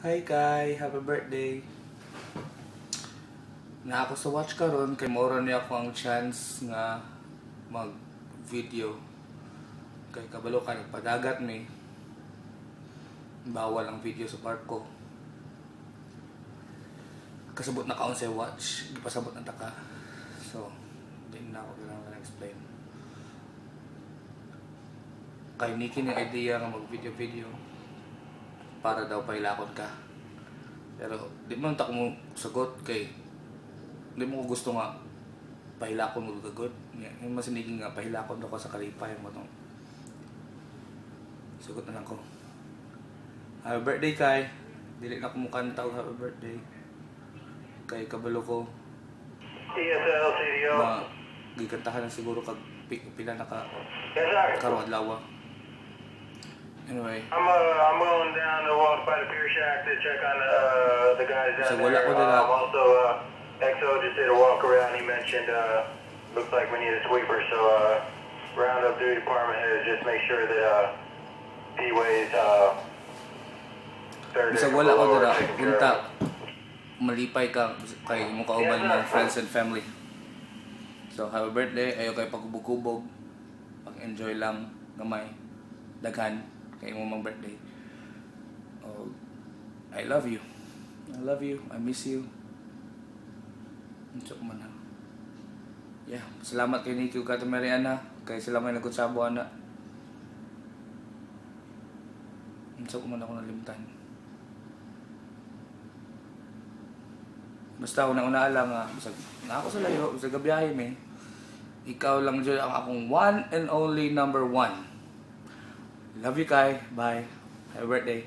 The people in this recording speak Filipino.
Hi Kai, happy birthday. Na ako sa watch karon kay mora niya ako ang chance nga mag video. Kay kabalo ka nagpadagat mi. Bawal ang video sa barko. Kasabot na kaon sa watch, gipasabot na taka. So, di na ako kailangan explain. Kay Nikki ni idea nga mag video para daw pailakon ka. Pero di mo ta mo sagot kay di mo ko gusto nga pahilakon mo gagod. Yung mas siniging nga pahilakon daw ko sa kalipay mo tong. Sagot na lang ko. Happy birthday Kai. Dili na ko mo kanta og happy birthday. Kay kabalo ko. ESL, CDO. Gikantahan na siguro kag pila na ka Yes, sir. karong adlaw. Anyway. I'm going down to walk by the pier shack to check on the guys down So, wala there. ko nila. Also, EXO just did a walk around. He mentioned looks like we need a sweeper. So, roundup duty department heads, just make sure that P-Ways third Bisag wala ko dira punta malipay ka kay mo kauban ng friends and family. So happy birthday, ayo kay pagubog-ubog. Pag-enjoy lang gamay. Daghan kay mo mang birthday. Oh, I love you. I love you. I miss you. Unsa man ha. Yeah, salamat kay Nikki ug Kata Mariana kay sila may nagutsabo ana. Unsa man ako nalimtan. Basta una-una lang nga, bisag na ako sa layo, bisag gabiyahe mi. Ikaw lang dyan ang akong one and only number one. Love you Kai. Bye. Happy birthday.